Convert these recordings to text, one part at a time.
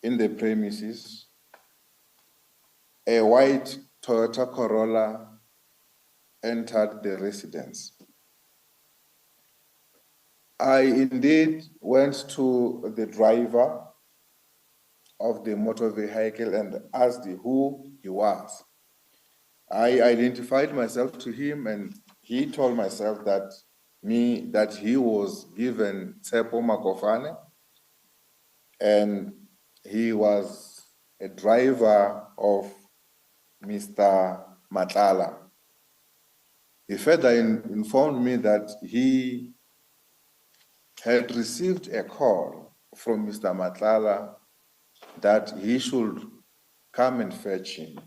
in the premises, a white Toyota Corolla entered the residence. I indeed went to the driver of the motor vehicle and asked who he was. I identified myself to him, and he told myself that he was given Tsepo Makofane, and he was a driver of Mr. Matlala. He further informed me that he had received a call from Mr. Matlala that he should come and fetch him.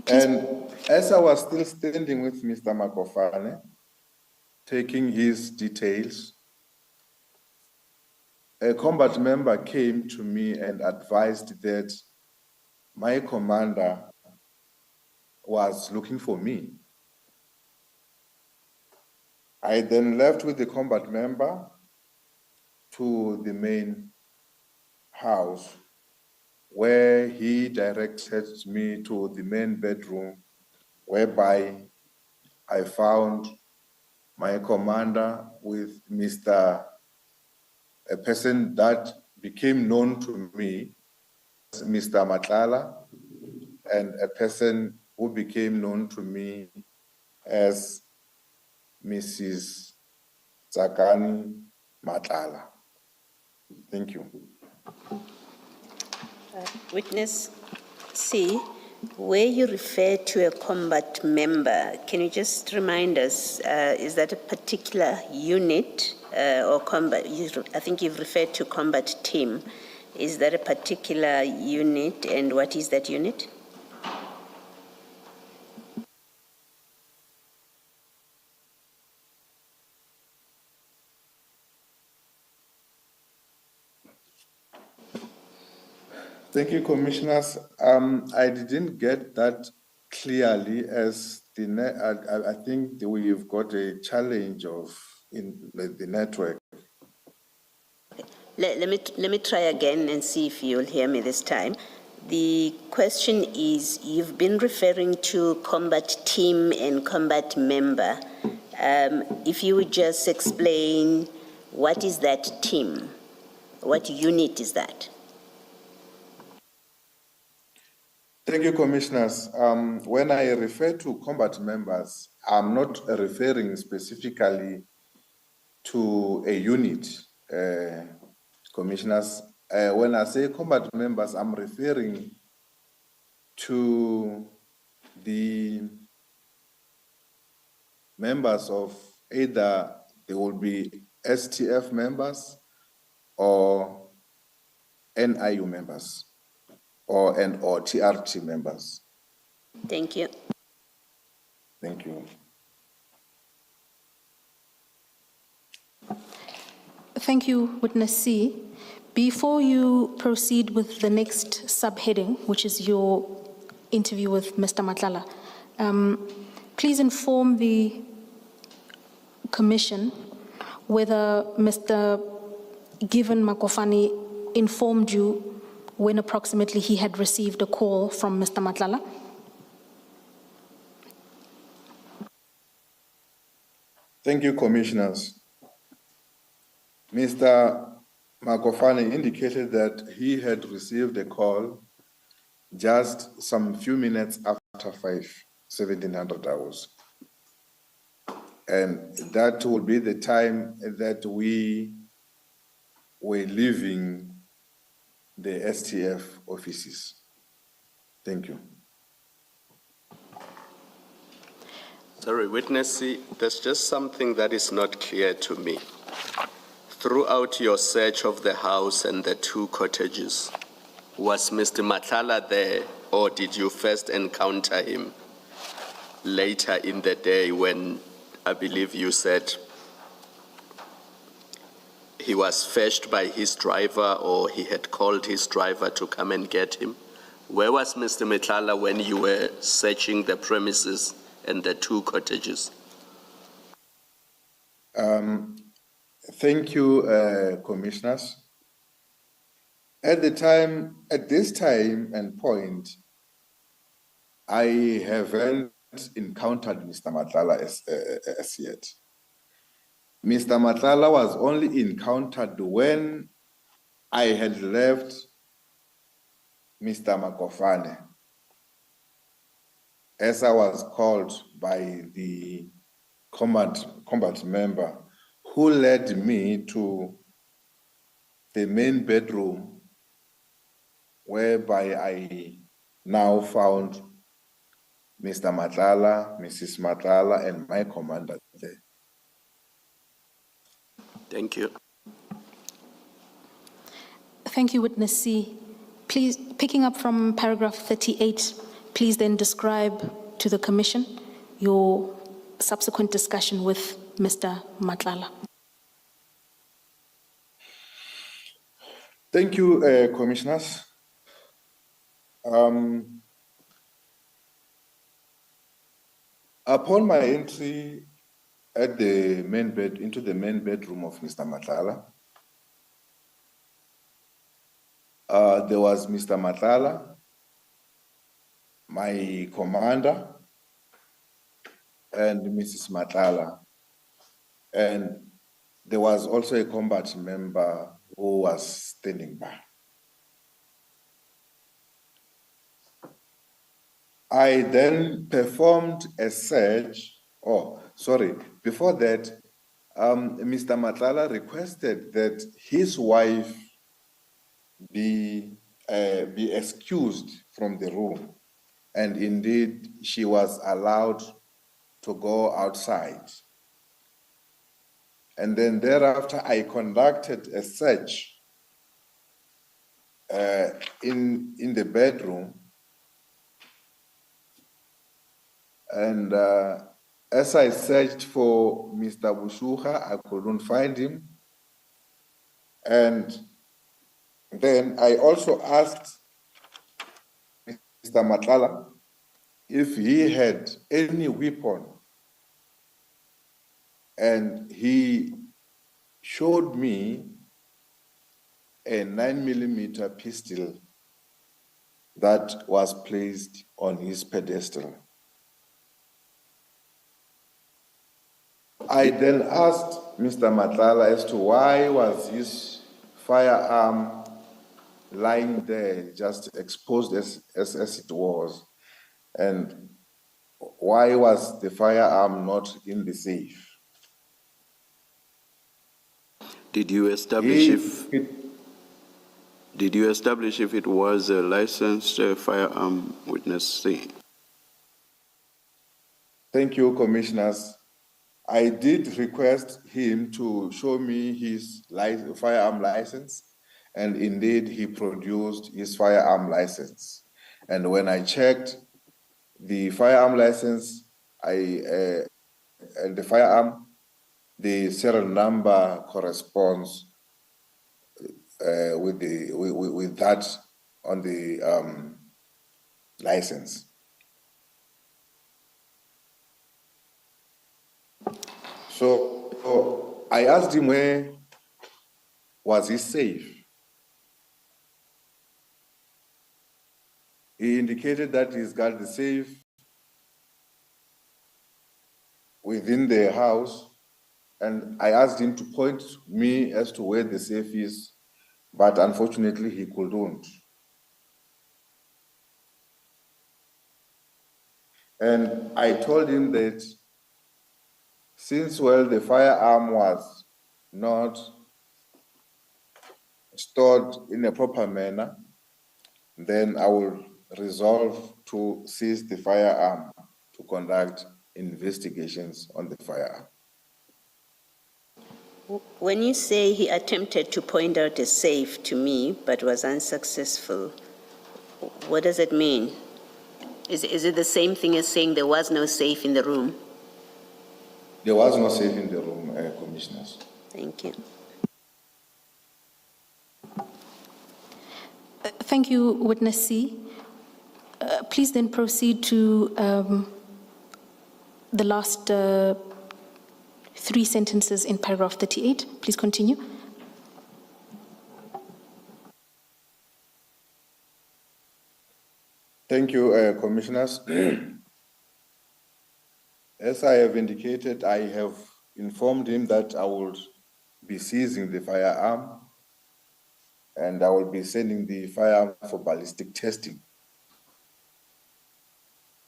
And as I was still standing with Mr. Makofane, taking his details, a combat member came to me and advised that my commander was looking for me. I then left with the combat member to the main house, where he directed me to the main bedroom, whereby I found my commander with a person that became known to me as Mr. Matlala, and a person who became known to me as Mrs. Tsakani Matlala. Thank you. Witness C, where you refer to a combat member, can you just remind us, is that a particular unit or combat? I think you've referred to combat team. Is that a particular unit, and what is that unit? Thank you, Commissioners. I didn't get that clearly, as I think we've got a challenge in the network. Let me try again and see if you'll hear me this time. The question is, you've been referring to combat team and combat member. If you would just explain, what is that team? What unit is that? Thank you, Commissioners. When I refer to combat members, I'm not referring specifically to a unit, Commissioners. When I say combat members, I'm referring to the members of either they will be STF members or NIU members or TRT members. Thank you. Thank you. Thank you, Witness C. Before you proceed with the next subheading, which is your interview with Mr. Matlala, please inform the Commission whether Mr. Given Makofane informed you when approximately he had received a call from Mr. Matlala. Thank you, Commissioners. Mr. Makofane indicated that he had received a call just some few minutes after 1700 hours. And that will be the time that we were leaving the STF offices. Thank you. Sorry, Witness C, there's just something that is not clear to me. Throughout your search of the house and the two cottages, was Mr. Matlala there, or did you first encounter him later in the day when I believe you said he was fetched by his driver, or he had called his driver to come and get him? Where was Mr. Matlala when you were searching the premises and the two cottages? Thank you, commissioners. At this time and point, I haven't encountered Mr. Matlala as yet. Mr. Matlala was only encountered when I had left Mr. Makofane, as I was called by the combat member who led me to the main bedroom, whereby I now found Mr. Matlala, Mrs. Matlala, and my commander there. Thank you. Thank you, Witness C. Please, picking up from paragraph 38, please then describe to the Commission your subsequent discussion with Mr. Matlala. Thank you, commissioners. Upon my entry at the into the main bedroom of Mr. Matlala, there was Mr. Matlala, my commander, and Mrs. Matlala, and there was also a combat member who was standing by. I then performed a search. Before that, Mr. Matlala requested that his wife be excused from the room. And indeed, she was allowed to go outside. And then thereafter, I conducted a search in the bedroom. And as I searched for Mr. Bushuha, I couldn't find him. And then I also asked Mr. Matlala if he had any weapon. And he showed me a 9mm pistol that was placed on his pedestal. I then asked Mr. Matlala as to why was his firearm lying there, just exposed as it was, and why was the firearm not in the safe? Did you establish if it was a licensed firearm, Witness C? Thank you, commissioners. I did request him to show me his firearm license, and indeed he produced his firearm license. And when I checked the firearm license, and the firearm, the serial number corresponds with that on the license. So I asked him where was he safe. He indicated that he's got the safe within the house, and I asked him to point me as to where the safe is, but unfortunately he couldn't. And I told him that since, well, the firearm was not stored in a proper manner, then I will resolve to seize the firearm to conduct investigations on the firearm. When you say he attempted to point out a safe to me but was unsuccessful, what does it mean? Is it the same thing as saying there was no safe in the room? There was no safe in the room, commissioners. Thank you. Thank you, Witness C. Please then proceed to the last 3 sentences in paragraph 38. Please continue. Thank you, Commissioners. As I have indicated, I have informed him that I will be seizing the firearm and I will be sending the firearm for ballistic testing.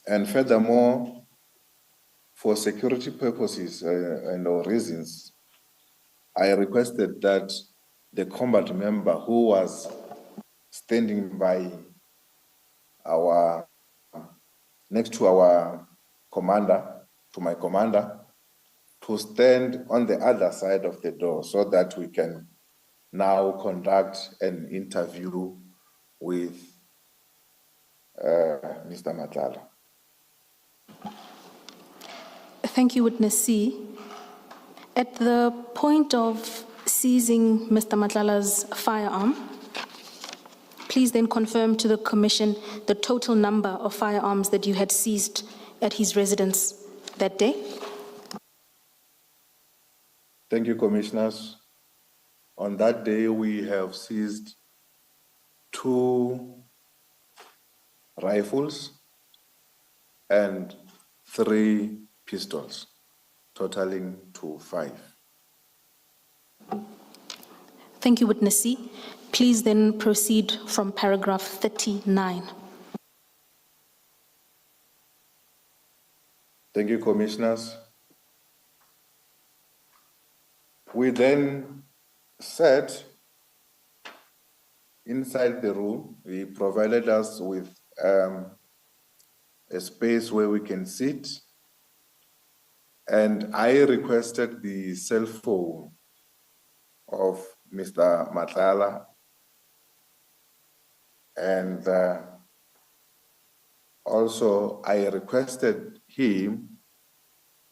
And furthermore, for security purposes and or reasons, I requested that the combat member who was standing by next to our commander, to my commander, to stand on the other side of the door so that we can now conduct an interview with Mr. Matlala. Thank you, Witness C. At the point of seizing Mr. Matlala's firearm, please then confirm to the Commission the total number of firearms that you had seized at his residence that day. Thank you, Commissioners. On that day, we have seized 2 rifles and 3 pistols, totaling to 5. Thank you, Witness C. Please then proceed from paragraph 39. Thank you, Commissioners. We then sat inside the room. He provided us with a space where we can sit, and I requested the cell phone of Mr. Matlala, and also I requested him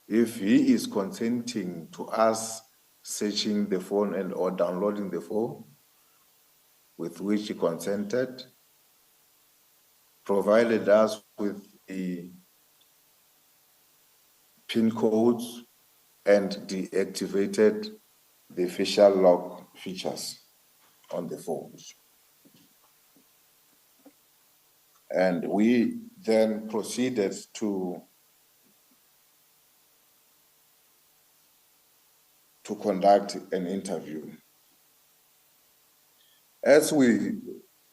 if he is consenting to us searching the phone and or downloading the phone, with which he consented, provided us with the PIN codes, and deactivated the facial lock features on the phones. And we then proceeded to conduct an interview. As we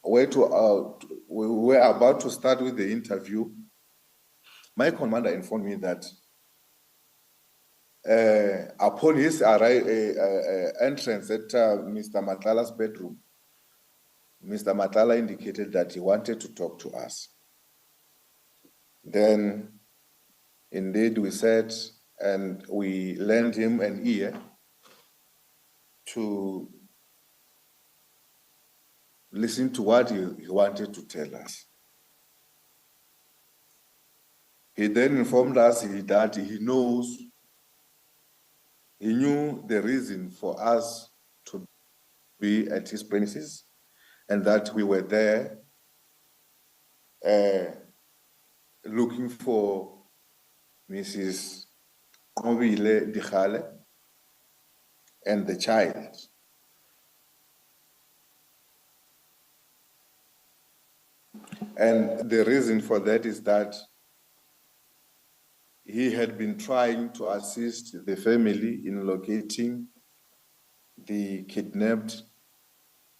were about to start with the interview, my commander informed me that upon his entrance at Mr. Matlala's bedroom, Mr. Matlala indicated that he wanted to talk to us. Then, indeed, we sat and we lent him an ear to listen to what he wanted to tell us. He then informed us that he knew the reason for us to be at his premises, and that we were there looking for Mrs. Nobile Dikhale and the child. And the reason for that is that he had been trying to assist the family in locating the kidnapped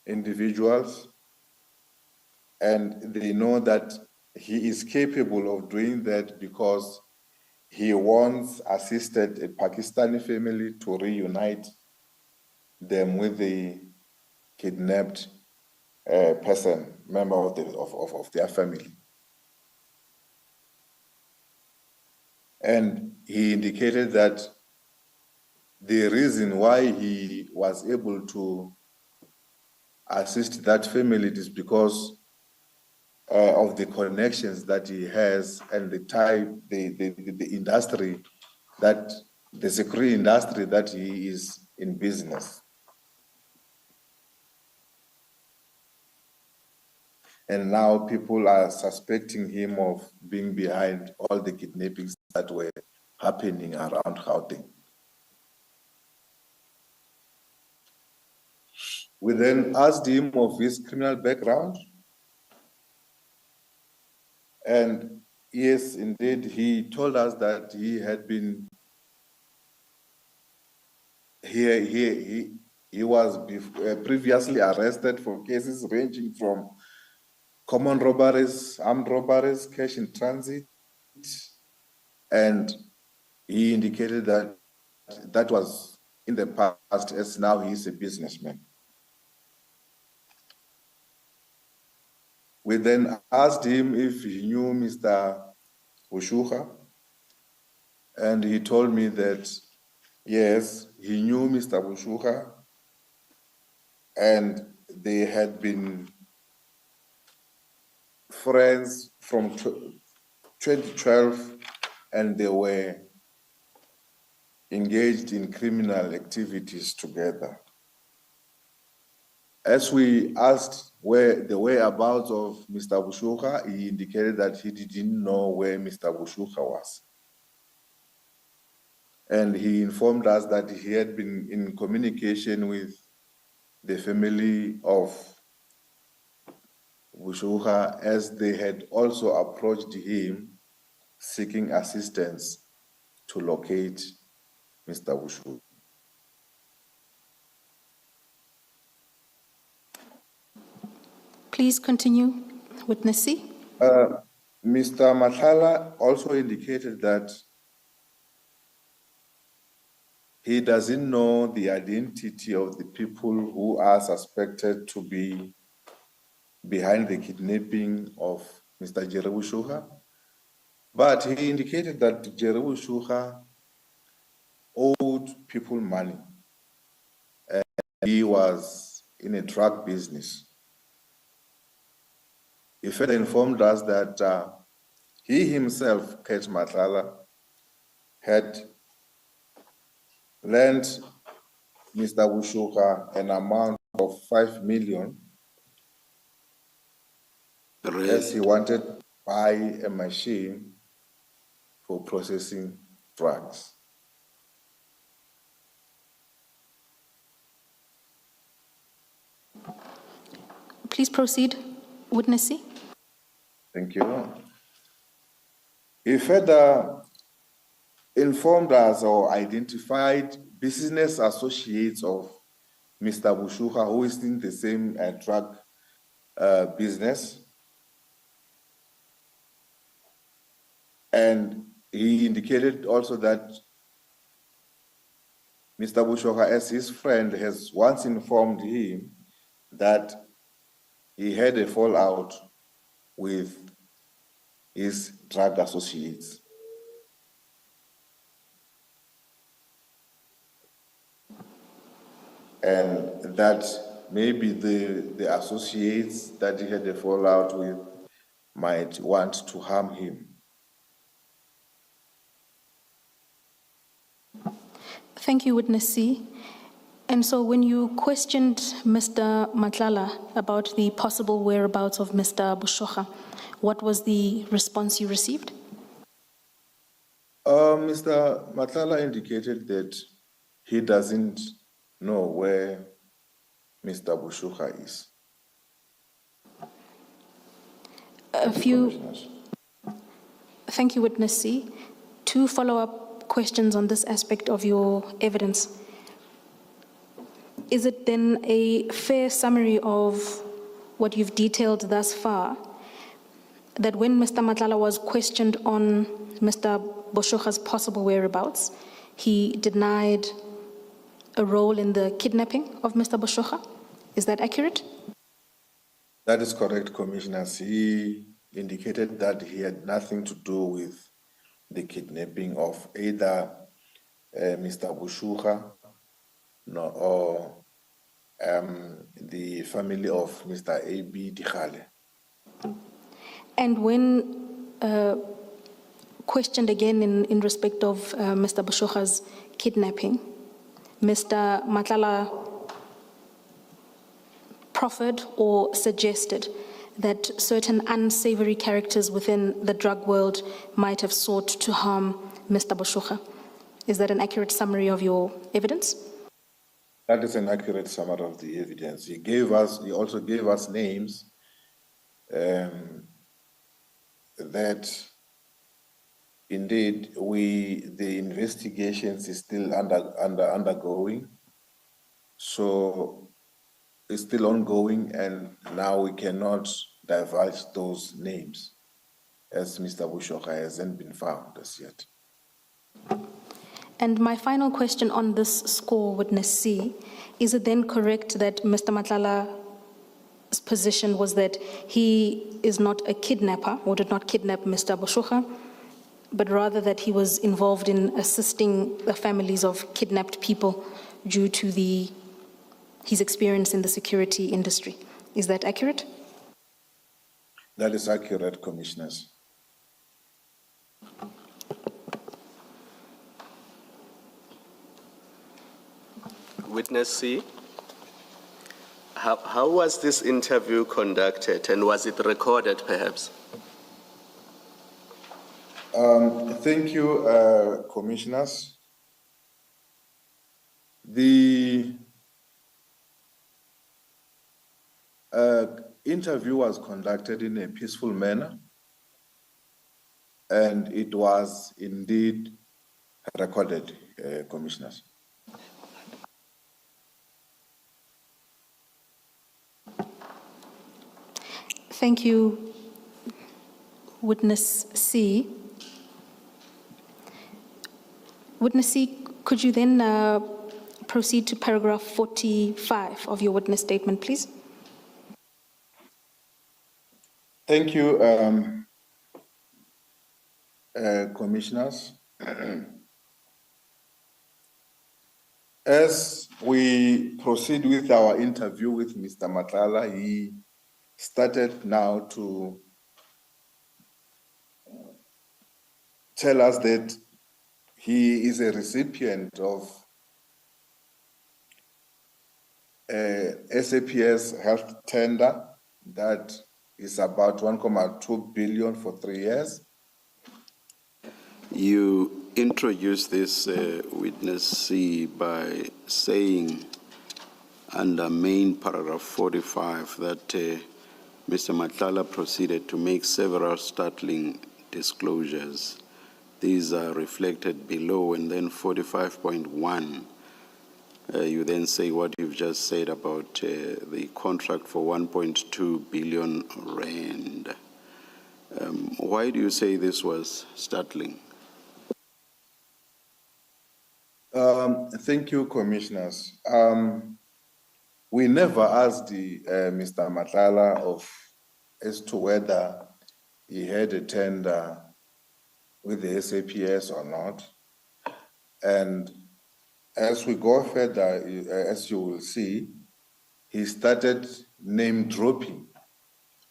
individuals, and they know that he is capable of doing that because he once assisted a Pakistani family to reunite them with the kidnapped member of their family. And he indicated that the reason why he was able to assist that family is because of the connections that he has and the industry, that the security industry that he is in business. And now people are suspecting him of being behind all the kidnappings that were happening around Gauteng. We then asked him of his criminal background. And yes, indeed, he told us that he had been, he was previously arrested for cases ranging from common robberies, armed robberies, cash in transit, and he indicated that that was in the past, as now he is a businessman. We then asked him if he knew Mr. Bushuha, and he told me that yes, he knew Mr. Bushuha, and they had been friends from 2012, and they were engaged in criminal activities together. As we asked where the whereabouts of Mr. Bushuha, he indicated that he didn't know where Mr. Bushuha was. And he informed us that he had been in communication with the family of Bushuha, as they had also approached him seeking assistance to locate Mr. Bushuha. Please continue, Witness C. Mr. Matlala also indicated that he doesn't know the identity of the people who are suspected to be behind the kidnapping of Mr. Jerry Bushuha, but he indicated that Jerry Bushuha owed people money, and he was in a drug business. He further informed us that he himself, CAT Matlala, had lent Mr. Bushuha an amount of 5 million as he wanted to buy a machine for processing drugs. Please proceed, Witness C. Thank you. He further informed us or identified business associates of Mr. Bushuha who is in the same drug business. And he indicated also that Mr. Bushuha, as his friend, has once informed him that he had a fallout with his drug associates. And that maybe the associates that he had a fallout with might want to harm him. Thank you, Witness C. And so when you questioned Mr. Matlala about the possible whereabouts of Mr. Bushuha, what was the response you received? Mr. Matlala indicated that he doesn't know where Mr. Bushuha is. Thank you, Witness C. 2 follow-up questions on this aspect of your evidence. Is it then a fair summary of what you've detailed thus far, that when Mr. Matlala was questioned on Mr. Bushuha's possible whereabouts, he denied a role in the kidnapping of Mr. Bushuha? Is that accurate? That is correct, Commissioner. He indicated that he had nothing to do with the kidnapping of either Mr. Bushuha or the family of Mr. A.B. Dikhale. And when questioned again in respect of Mr. Bushuha's kidnapping, Mr. Matlala proffered or suggested that certain unsavory characters within the drug world might have sought to harm Mr. Bushuha. Is that an accurate summary of your evidence? That is an accurate summary of the evidence. He also gave us names that indeed the investigations is still undergoing. So it's still ongoing, and now we cannot divulge those names, as Mr. Bushoka hasn't been found as yet. And my final question on this score, witness C, is it then correct that Mr. Matlala's position was that he is not a kidnapper or did not kidnap Mr. Bushoka, but rather that he was involved in assisting the families of kidnapped people due to his experience in the security industry? Is that accurate? That is accurate, Commissioners. Witness C, how was this interview conducted, and was it recorded perhaps? Thank you, Commissioners. The interview was conducted in a peaceful manner, and it was indeed recorded, Commissioners. Thank you, witness C. Witness C, could you then proceed to paragraph 45 of your witness statement, please? Thank you, Commissioners. As we proceed with our interview with Mr. Matlala, he started now to tell us that he is a recipient of a SAPS health tender that is about 1.2 billion for 3 years. You introduced this witness C by saying under main paragraph 45 that Mr. Matlala proceeded to make several startling disclosures. These are reflected below, and then 45.1, you then say what you've just said about the contract for 1.2 billion rand. Why do you say this was startling? Thank you, Commissioners. We never asked Mr. Matlala as to whether he had a tender with the SAPS or not. And as we go further, as you will see, he started name dropping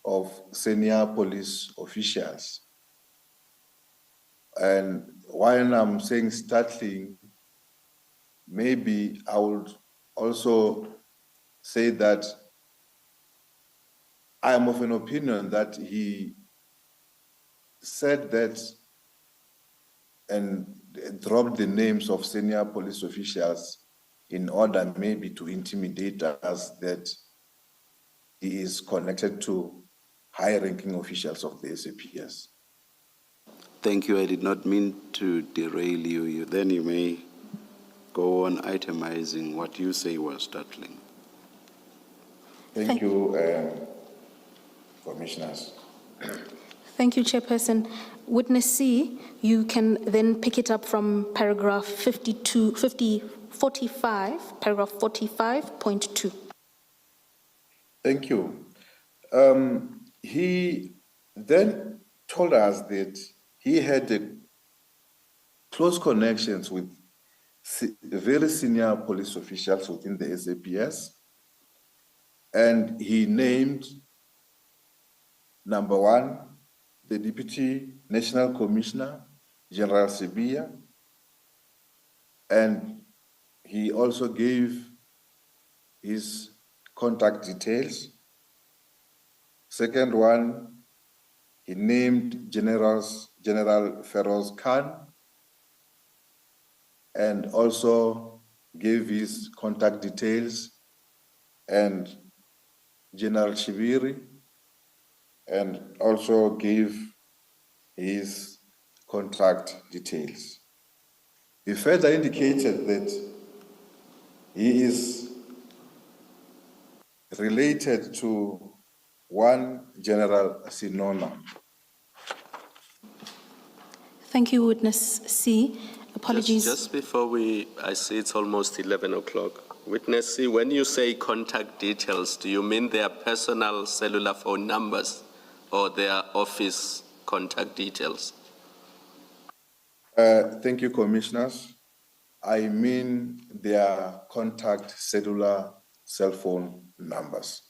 of senior police officials. And while I'm saying startling, maybe I would also say that I am of an opinion that he said that and dropped the names of senior police officials in order maybe to intimidate us that he is connected to high-ranking officials of the SAPS. Thank you. I did not mean to derail you. Then you may go on itemizing what you say was startling. Thank you, Commissioners. Thank you, Chairperson. Witness C, you can then pick it up from paragraph 45, paragraph 45.2. Thank you. He then told us that he had close connections with very senior police officials within the SAPS, and he named number one, the Deputy National Commissioner, General Sibiya, and he also gave his contact details. Second one, he named General Feroz Khan, and also gave his contact details, and General Shibiri, and also gave his contract details. He further indicated that he is related to one General Sinona. Thank you, Witness C. Apologies. Just before I see it's almost 11 o'clock. Witness C, when you say contact details, do you mean their personal cellular phone numbers or their office contact details? Thank you, Commissioners. I mean their contact cellular cell phone numbers.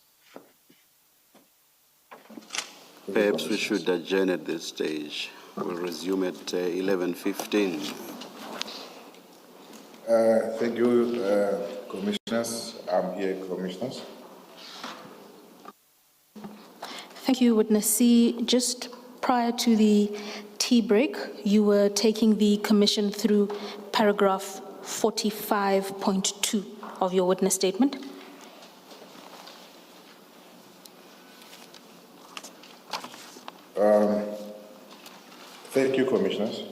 Perhaps we should adjourn at this stage. We'll resume at 11:15. Thank you, Commissioners. I'm here, Commissioners. Thank you, Witness C. Just prior to the tea break, you were taking the commission through paragraph 45.2 of your witness statement. Thank you, Commissioners.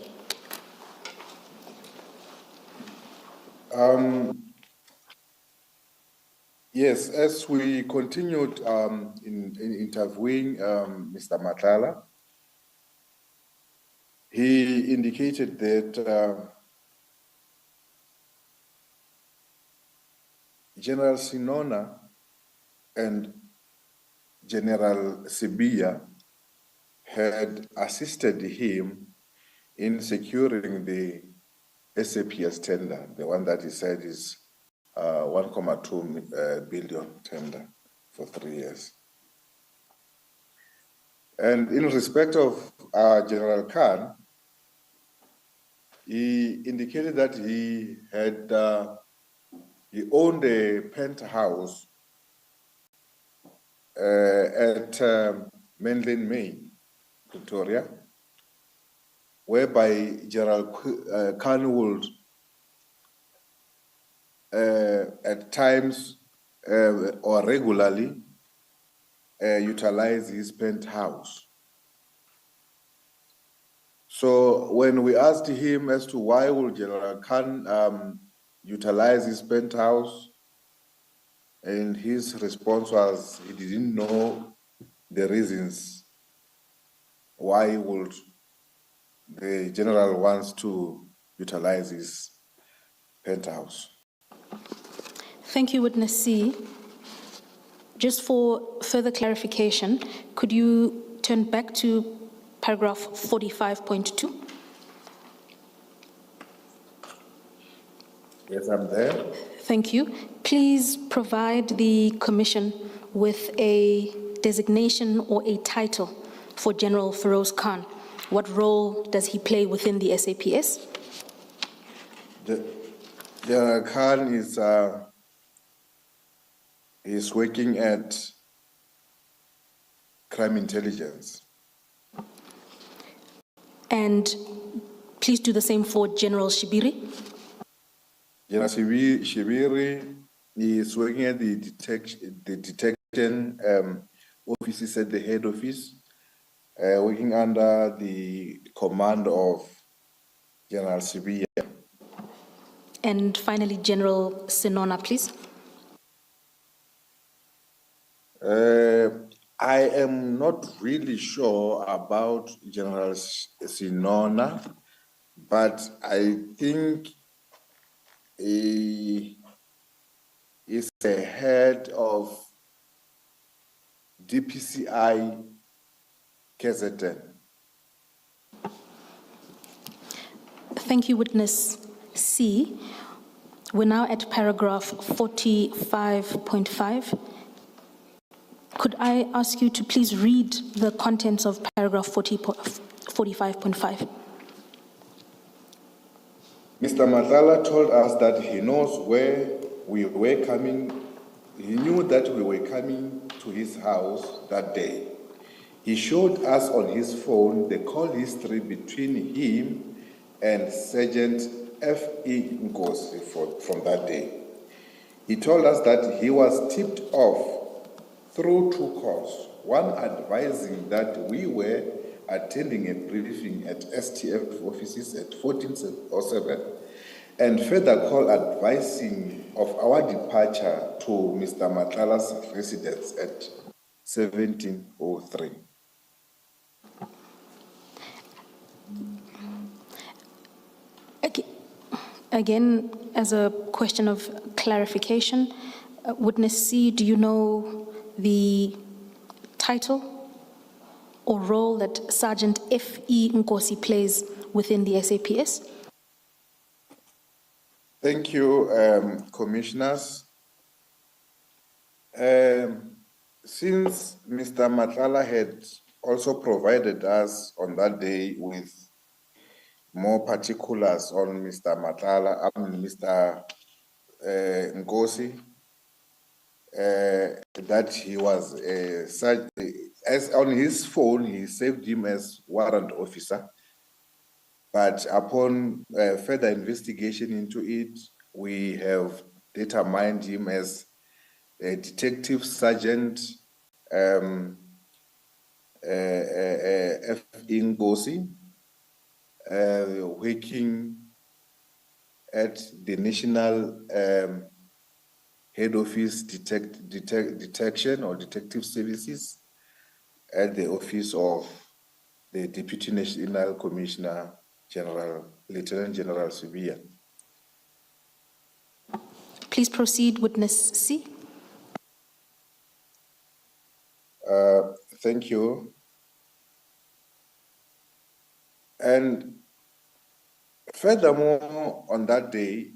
Yes, as we continued in interviewing Mr. Matlala, he indicated that General Sinona and General Sibiya had assisted him in securing the SAPS tender, the one that he said is 1.2 billion tender for 3 years. And in respect of General Khan, he indicated that he had he owned a penthouse at Menlyn Main, Pretoria, whereby General Khan would at times or regularly utilize his penthouse. So when we asked him as to why would General Khan utilize his penthouse, and his response was he didn't know the reasons why would the general wants to utilize his penthouse. Thank you, Witness C. Just for further clarification, could you turn back to paragraph 45.2? Yes, I'm there. Thank you. Please provide the commission with a designation or a title for General Feroz Khan. What role does he play within the SAPS? General Khan is working at crime intelligence. And please do the same for General Shibiri. General Shibiri is working at the detection offices at the head office, working under the command of General Sibiya. And finally, General Sinona, please. I am not really sure about General Sinona, but I think he is the head of DPCI KZN. Thank you, Witness C. We're now at paragraph 45.5. Could I ask you to please read the contents of paragraph 45.5? Mr. Matlala told us that he knows where we were coming. He knew that we were coming to his house that day. He showed us on his phone the call history between him and Sergeant F.E. Nkosi from that day. He told us that he was tipped off through two calls, one advising that we were attending a briefing at STF offices at 1407, and further call advising of our departure to Mr. Matlala's residence at 1703. Again, as a question of clarification, Witness C, do you know the title or role that Sergeant F.E. Nkosi plays within the SAPS? Thank you, commissioners. Since Mr. Matlala had also provided us on that day with more particulars on Mr. Matlala, Mr. Nkosi, that he was as on his phone, he saved him as warrant officer. But upon further investigation into it, we have determined him as a detective sergeant F. Nkosi, working at the National Head Office Detection or Detective Services at the office of the Deputy National Commissioner General, Lieutenant General Sibiya. Please proceed, Witness C. Thank you. And furthermore, on that day,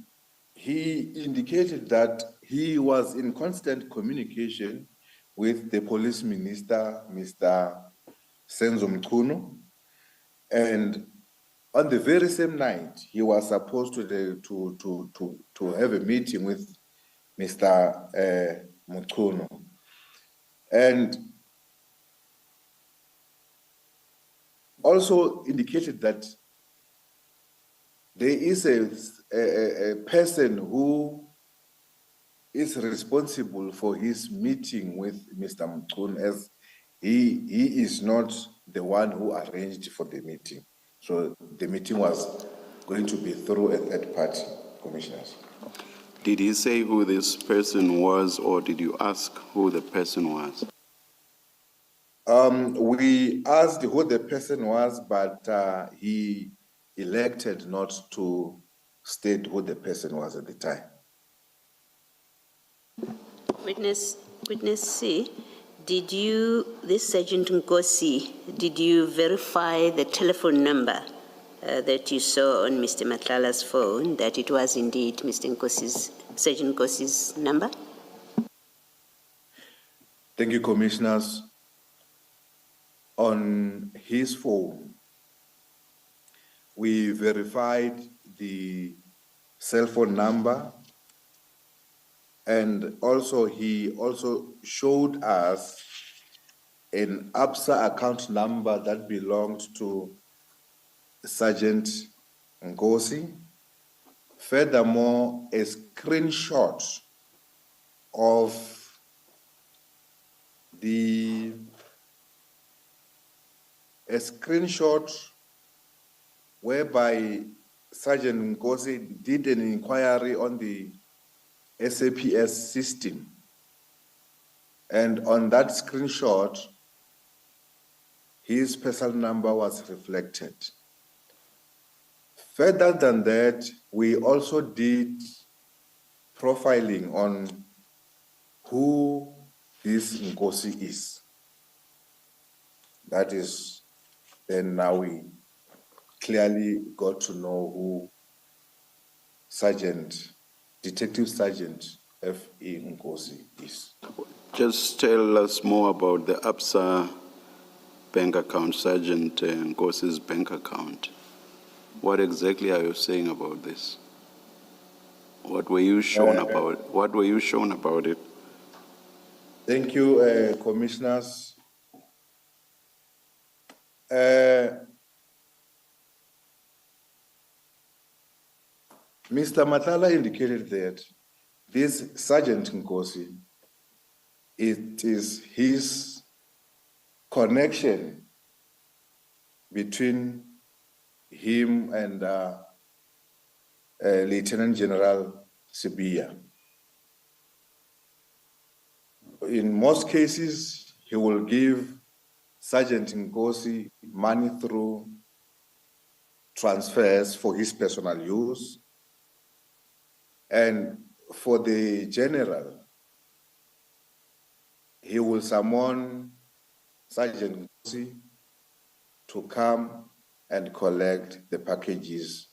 he indicated that he was in constant communication with the police minister, Mr. Mchunu, and on the very same night, he was supposed to have a meeting with Mr. Mchunu. And also indicated that there is a person who is responsible for his meeting with Mr. Mchunu, as he is not the one who arranged for the meeting. So the meeting was going to be through a third party, commissioners. Did he say who this person was, or did you ask who the person was? We asked who the person was, but he elected not to state who the person was at the time. Witness C, this Sergeant Nkosi, did you verify the telephone number that you saw on Mr. Matlala's phone, that it was indeed Sergeant Nkosi's number? Thank you, commissioners. On his phone, we verified the cell phone number, and also he also showed us an ABSA account number that belonged to Sergeant Nkosi. Furthermore, a screenshot of whereby Sergeant Nkosi did an inquiry on the SAPS system. And on that screenshot, his personal number was reflected. Further than that, we also did profiling on who this Nkosi is. That is, then now we clearly got to know who Detective Sergeant F.E. Nkosi is. Just tell us more about the ABSA bank account, Sergeant Nkosi's bank account. What exactly are you saying about this? What were you shown about? What were you shown about it? Thank you, commissioners. Mr. Matlala indicated that this Sergeant Nkosi, it is his connection between him and Lieutenant General Sibiya. In most cases, he will give Sergeant Nkosi money through transfers for his personal use. And for the general, he will summon Sergeant Nkosi to come and collect the packages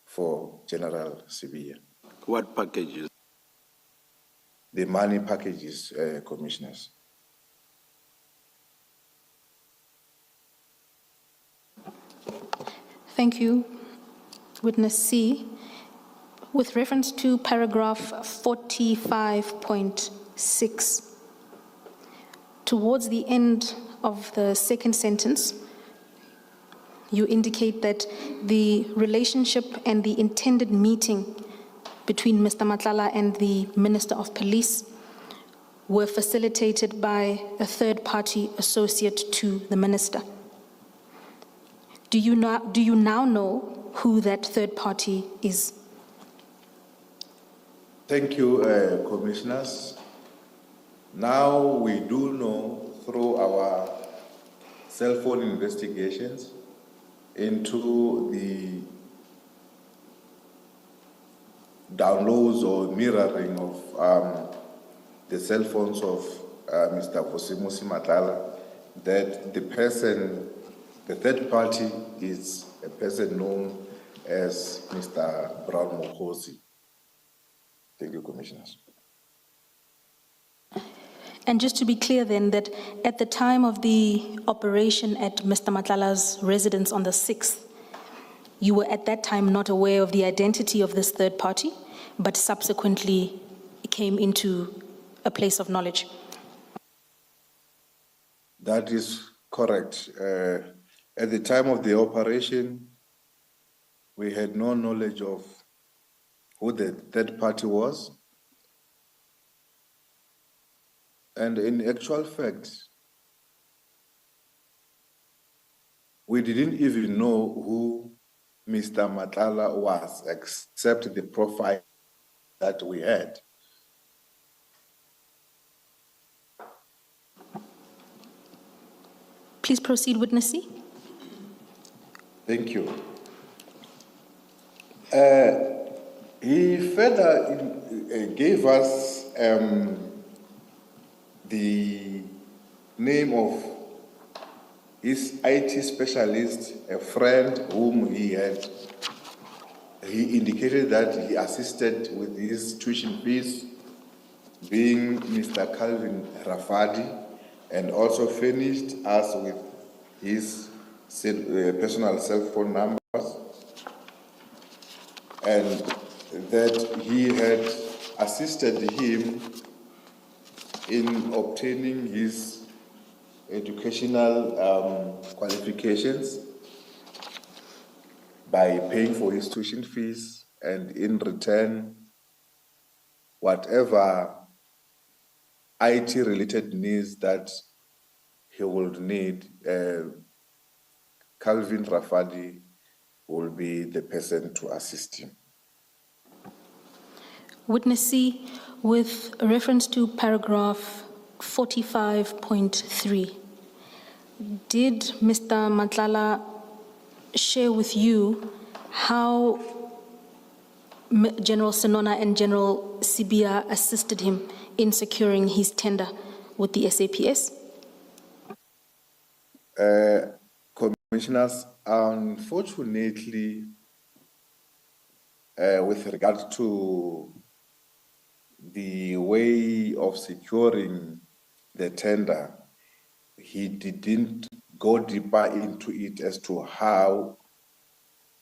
for General Sibiya. What packages? The money packages, commissioners. Thank you, Witness C. With reference to paragraph 45.6, towards the end of the second sentence, you indicate that the relationship and the intended meeting between Mr. Matlala and the Minister of Police were facilitated by a third-party associate to the minister. Do you now know who that third party is? Thank you, commissioners. Now we do know through our cell phone investigations into the downloads or mirroring of the cell phones of Mr. Matlala, that the person, the third party, is a person known as Mr. Brown Mokhosi. Thank you, commissioners. And just to be clear then, that at the time of the operation at Mr. Matlala's residence on the 6th, you were at that time not aware of the identity of this third party, but subsequently came into a place of knowledge. That is correct. At the time of the operation, we had no knowledge of who the third party was. And in actual fact, we didn't even know who Mr. Matlala was, except the profile that we had. Please proceed, Witness C. Thank you. He further gave us the name of his IT specialist, a friend whom he had. He indicated that he assisted with his tuition fees, being Mr. Calvin Rafadi, and also furnished us with his personal cell phone numbers, and that he had assisted him in obtaining his educational qualifications by paying for his tuition fees, and in return, whatever IT-related needs that he would need, Calvin Rafadi will be the person to assist him. Witness C, with reference to paragraph 45.3, did Mr. Matlala share with you how General Senona and General Sibiya assisted him in securing his tender with the SAPS? Commissioners, unfortunately, with regard to the way of securing the tender, he didn't go deeper into it as to how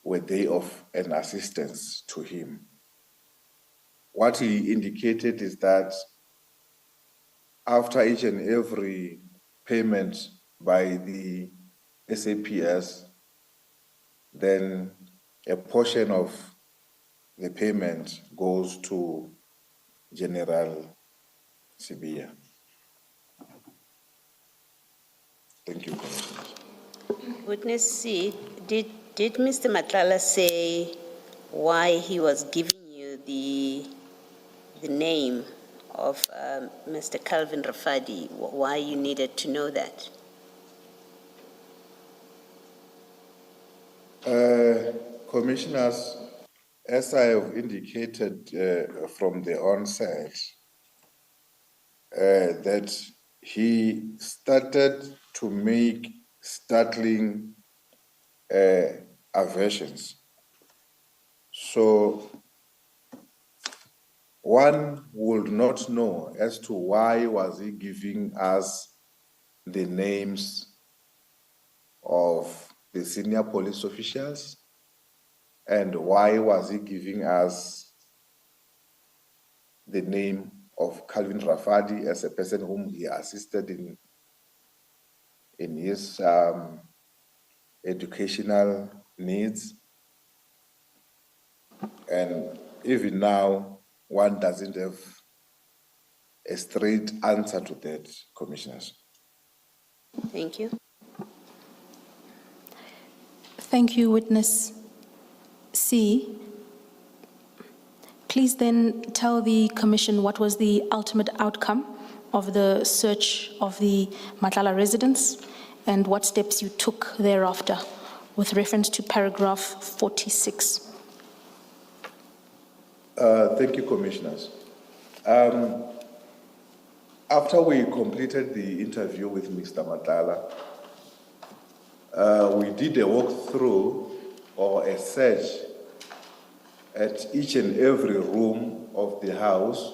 were they of an assistance to him. What he indicated is that after each and every payment by the SAPS, then a portion of the payment goes to General Sibiya. Thank you, Commissioner. Witness C, did Mr. Matlala say why he was giving you the name of Mr. Calvin Rafadi, why you needed to know that? Commissioners, as I have indicated from the onset, that he started to make startling aversions. So one would not know as to why was he giving us the names of the senior police officials, and why was he giving us the name of Calvin Rafadi as a person whom he assisted in his educational needs. And even now, one doesn't have a straight answer to that, Commissioners. Thank you. Thank you, Witness C. Please then tell the Commission what was the ultimate outcome of the search of the Matlala residence and what steps you took thereafter with reference to paragraph 46. Thank you, Commissioners. After we completed the interview with Mr. Matlala, we did a walkthrough or a search at each and every room of the house,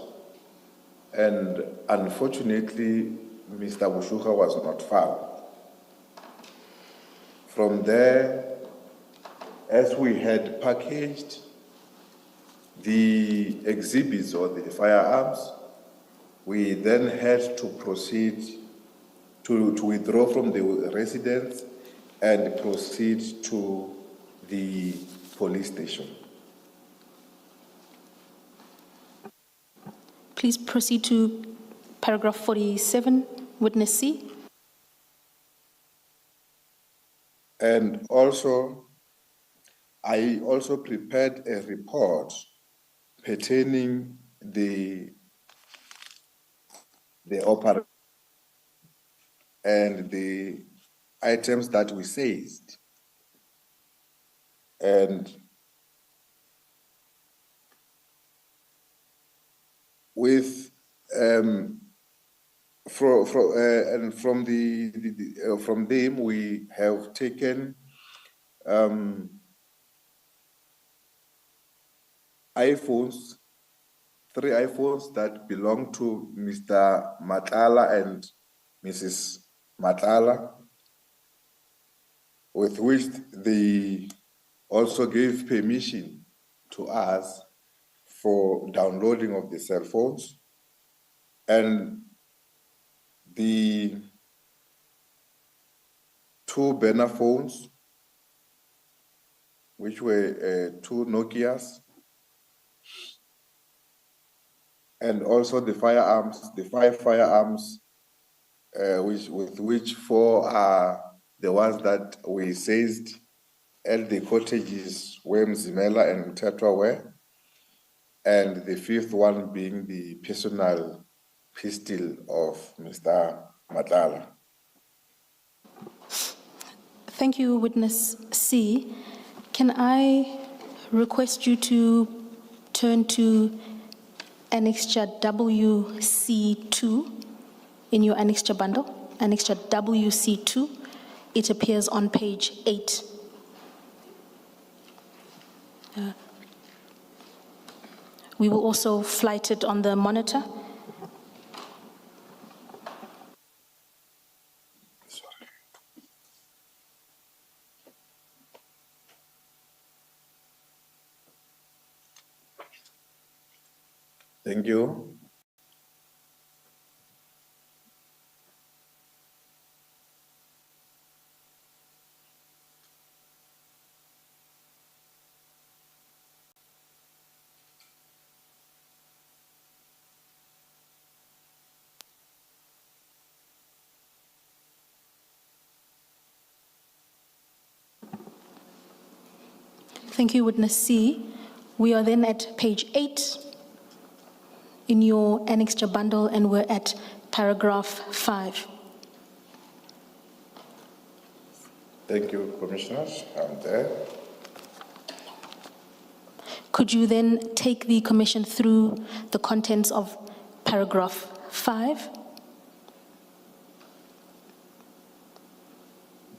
and unfortunately, Mr. Bushuka was not found. From there, as we had packaged the exhibits or the firearms, we then had to proceed to withdraw from the residence and proceed to the police station. Please proceed to paragraph 47, Witness C. And also, I also prepared a report pertaining the operation and the items that we seized. And with from them we have taken iPhones, 3 iPhones that belong to Mr. Matlala and Mrs. Matlala, with which they also gave permission to us for downloading of the cell phones, and the 2 burner phones, which were 2 Nokias, and also the firearms, the 5 firearms, with which 4 are the ones that we seized at the cottages where Masemola and Mchunu were, and the 5th one being the personal pistol of Mr. Matlala. Thank you, Witness C. Can I request you to turn to Annexure WC2 in your Annexure bundle? Annexure WC2. It appears on page 8. We will also flight it on the monitor. Thank you. Thank you, Witness C. We are then at page 8 in your annexure bundle, and we're at paragraph 5. Thank you, Commissioners. I'm there. Could you then take the Commission through the contents of paragraph 5?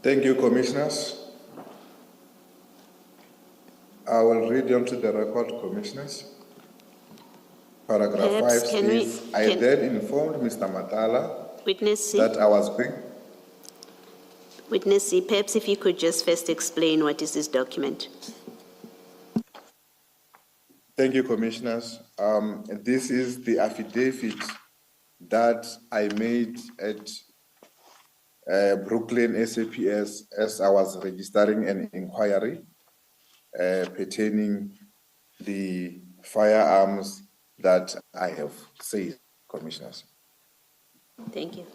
Thank you, Commissioners. I will read onto the record, Commissioners. Paragraph 5 Perhaps states, I then informed Mr. Matlala Witness C, that I was being... Witness C, perhaps if you could just first explain what is this document. Thank you, Commissioners. This is the affidavit that I made at Brooklyn SAPS as I was registering an inquiry pertaining the firearms that I have seized, Commissioners. Thank you.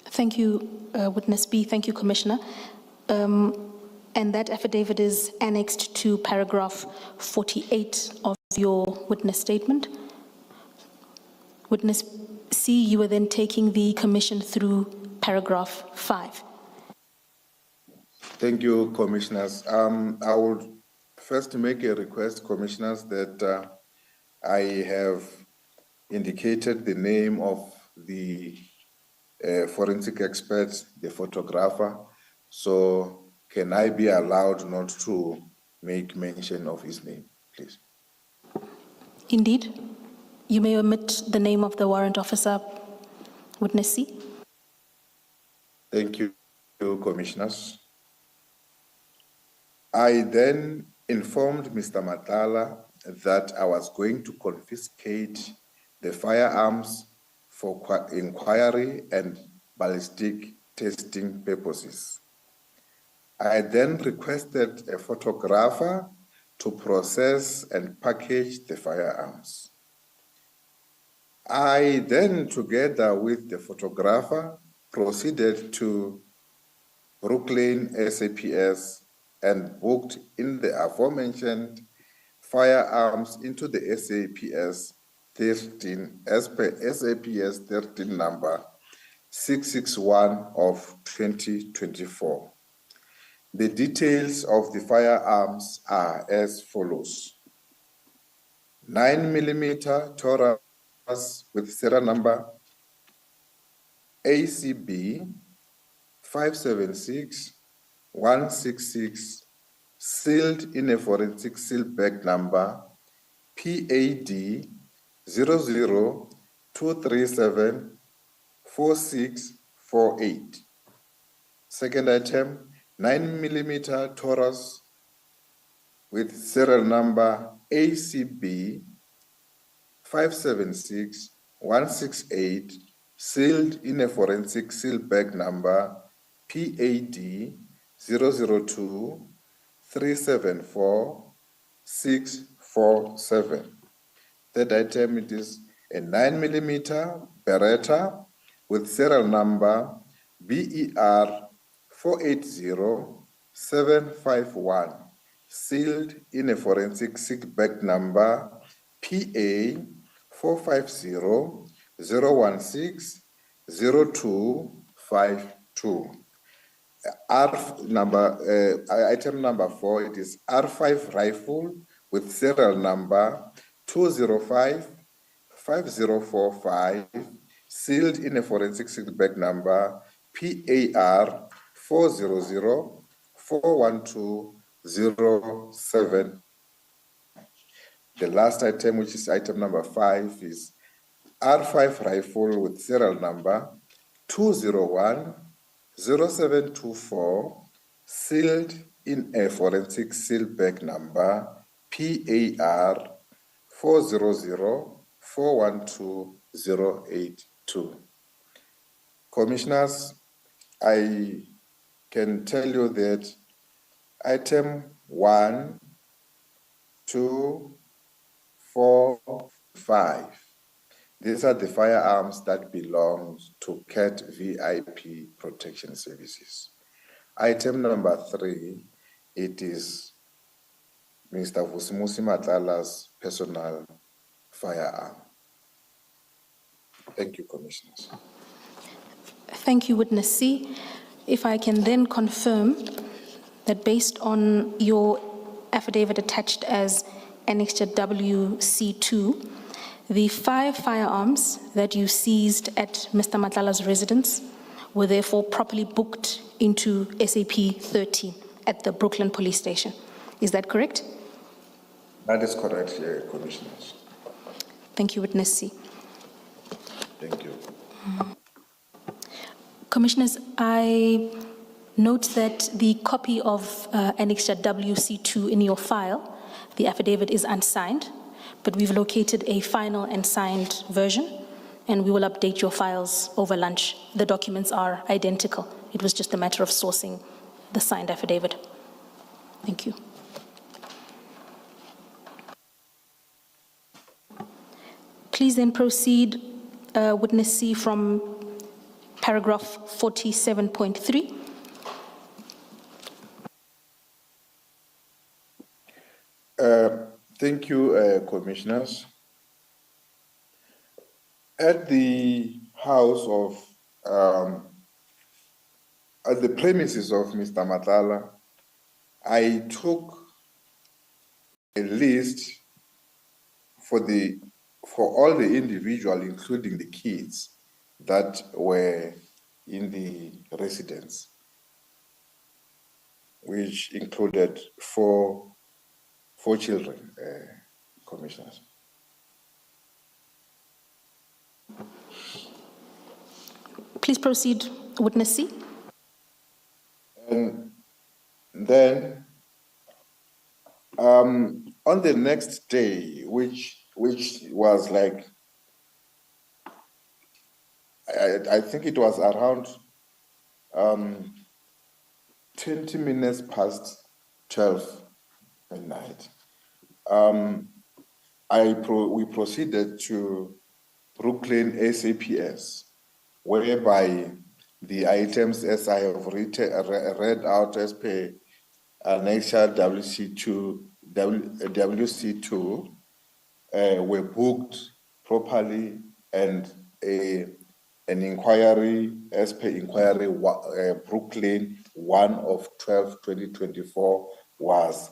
Thank you, Witness B. Thank you, Commissioner. And that affidavit is annexed to paragraph 48 of your witness statement. Witness C, you are then taking the Commission through paragraph 5. Thank you, Commissioners. I would first make a request, Commissioners, that I have indicated the name of the forensic expert, the photographer. So can I be allowed not to make mention of his name, please? Indeed. You may omit the name of the warrant officer, Witness C. Thank you, Commissioners. I then informed Mr. Matlala that I was going to confiscate the firearms for inquiry and ballistic testing purposes. I then requested a photographer to process and package the firearms. I then, together with the photographer, proceeded to Brooklyn SAPS and booked in the aforementioned firearms into the SAPS 13 as per SAPS 13 number 661 of 2024. The details of the firearms are as follows. 9mm Taurus with serial number ACB 576166, sealed in a forensic seal bag number PAD 002374648. Second item, 9mm Taurus with serial number ACB 576168, sealed in a forensic seal bag number PAD 002374647. Third item, it is a 9mm Beretta with serial number BER 480751, sealed in a forensic seal bag number PA 450160252. Item number 4, it is R5 rifle with serial number 2055045, sealed in a forensic seal bag number PAR 400412007. The last item, which is item number 5, is R5 rifle with serial number 2010724, sealed in a forensic seal bag number PAR 400412082. Commissioners, I can tell you that item 1, 2, 4, 5. These are the firearms that belong to CAT VIP Protection Services. Item number 3, it is Mr. Vusimusi Matlala's personal firearm. Thank you, Commissioners. Thank you, Witness C. If I can then confirm that based on your affidavit attached as Annexure WC2, the 5 firearms that you seized at Mr. Matlala's residence were therefore properly booked into SAP 13 at the Brooklyn Police Station. Is that correct? That is correct, Commissioners. Thank you, Witness C. Thank you. Commissioners, I note that the copy of Annexure WC2 in your file, the affidavit is unsigned, but we've located a final and signed version, and we will update your files over lunch. The documents are identical. It was just a matter of sourcing the signed affidavit. Thank you. Please then proceed, Witness C, from paragraph 47.3. Thank you, Commissioners. At the house of, at the premises of Mr. Matlala, I took a list for all the individuals, including the kids that were in the residence, which included four children, Commissioners. Please proceed, Witness C. And then on the next day, which was like, I think it was around 20 minutes past 12 midnight, we proceeded to Brooklyn ACPS, whereby the items, as I have read out as per Annexure WC2, were booked properly, and an inquiry, as per inquiry Brooklyn 1 of 12/2024, was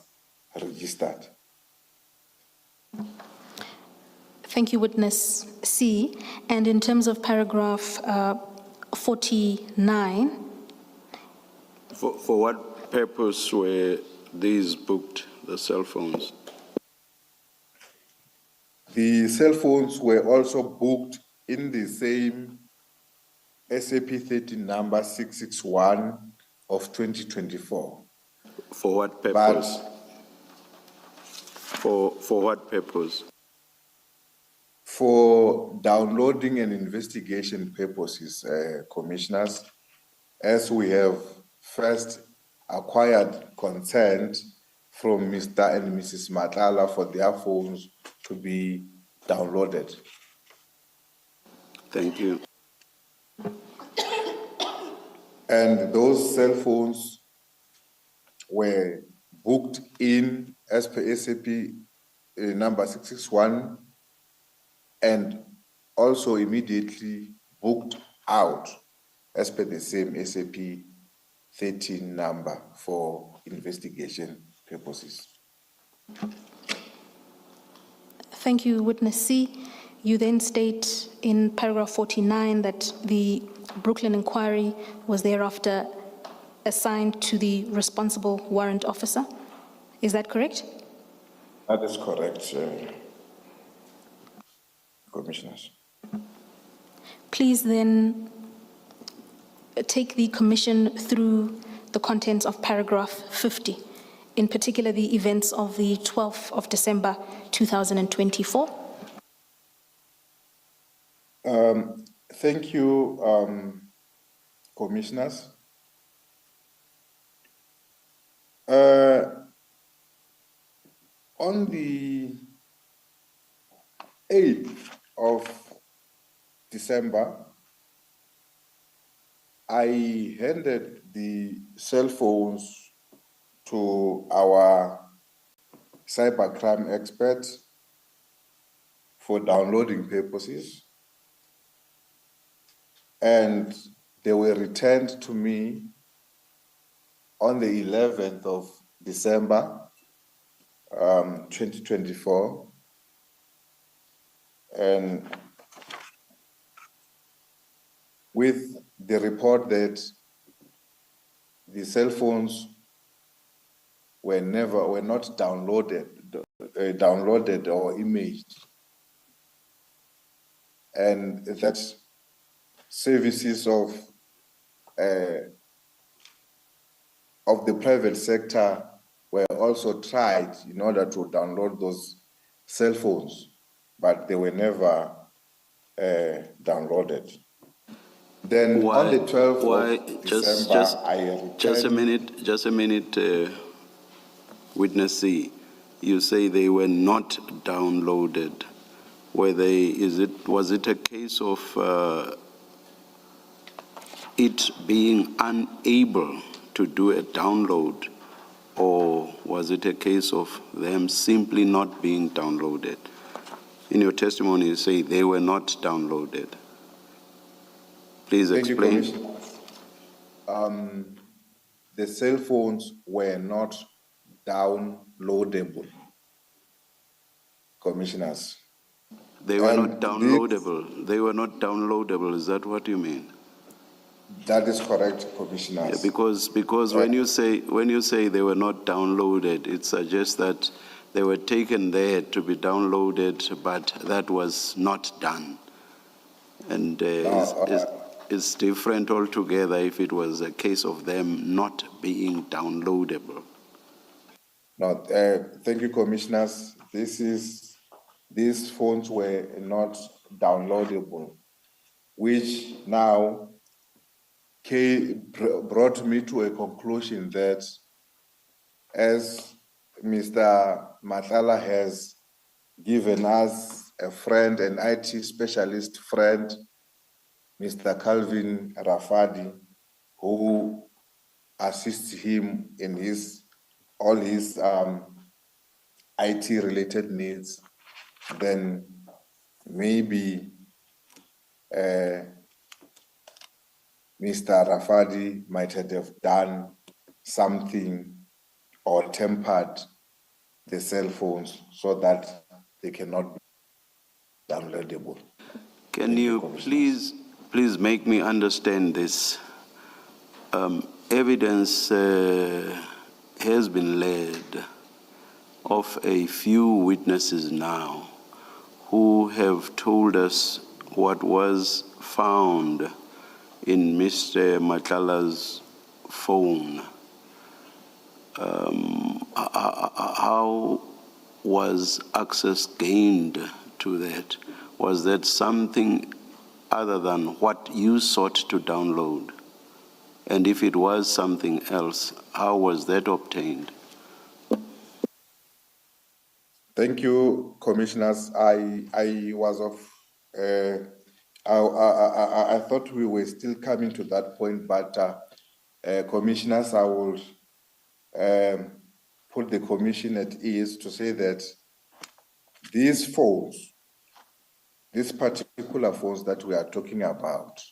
registered. Thank you, Witness C. And in terms of paragraph 49, For what purpose were these booked, the cell phones? The cell phones were also booked in the same SAP 13 number 661 of 2024. For what purpose? For what purpose? For downloading and investigation purposes, Commissioners, as we have first acquired consent from Mr. and Mrs. Matlala for their phones to be downloaded. Thank you. And those cell phones were booked in as per SAP number 661, and also immediately booked out as per the same SAP 13 number for investigation purposes. thank you, Witness C. You then state in paragraph 49 that the Brooklyn inquiry was thereafter assigned to the responsible warrant officer. Is that correct? That is correct, Commissioners. Please then take the commission through the contents of paragraph 50, in particular the events of the 12th of December 2024. Thank you, Commissioners. On the 8th of December, I handed the cell phones to our cybercrime expert for downloading purposes, and they were returned to me on the 11th of December 2024, and with the report that the cell phones were not downloaded or imaged, and that services of the private sector were also tried in order to download those cell phones, but they were never downloaded. Then on the 12th of December, I returned. Just a minute, witness C. You say they were not downloaded. Was it a case of it being unable to do a download, or was it a case of them simply not being downloaded? In your testimony, you say they were not downloaded. Please explain. Thank you, Commissioner. The cell phones were not downloadable, commissioners. They were not downloadable. They were not downloadable. Is that what you mean? That is correct, commissioners. Yeah, because when you say they were not downloaded, it suggests that they were taken there to be downloaded, but that was not done. And it's different altogether if it was a case of them not being downloadable. No, thank you, commissioners. These phones were not downloadable, which now brought me to a conclusion that, as Mr. Matlala has given us a friend, an IT specialist friend, Mr. Calvin Rafadi, who assists him in all his IT-related needs, then maybe Mr. Rafadi might have done something or tempered the cell phones so that they cannot be downloadable. Can you please make me understand this? Evidence has been led of a few witnesses now who have told us what was found in Mr. Matlala's phone. How was access gained to that? Was that something other than what you sought to download? And if it was something else, how was that obtained? Thank you, commissioners. I was of, I thought we were still coming to that point, but commissioners, I will put the commission at ease to say that these phones, these particular phones that we are talking about,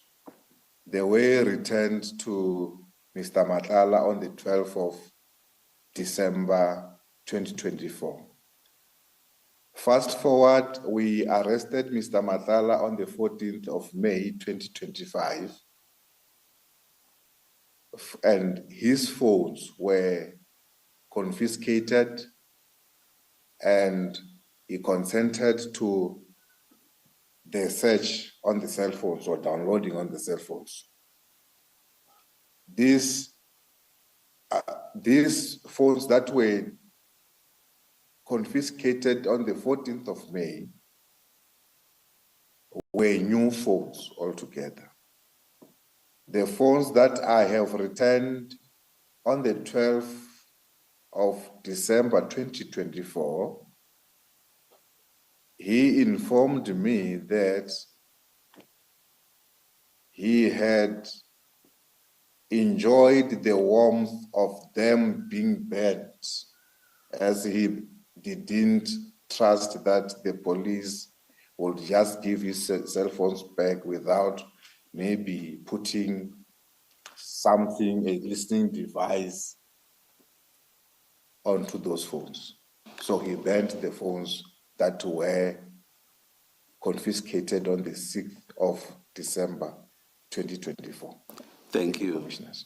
they were returned to Mr. Matlala on the 12th of December 2024. Fast forward, we arrested Mr. Matlala on the 14th of May 2025, and his phones were confiscated, and he consented to the search on the cell phones or downloading on the cell phones. These phones that were confiscated on the 14th of May were new phones altogether. The phones that I have returned on the 12th of December 2024, he informed me that he had enjoyed the warmth of them being burnt as he didn't trust that the police would just give his cell phones back without maybe putting something, a listening device, onto those phones. So he burnt the phones that were confiscated on the 6th of December, 2024. Thank you. Commissioners.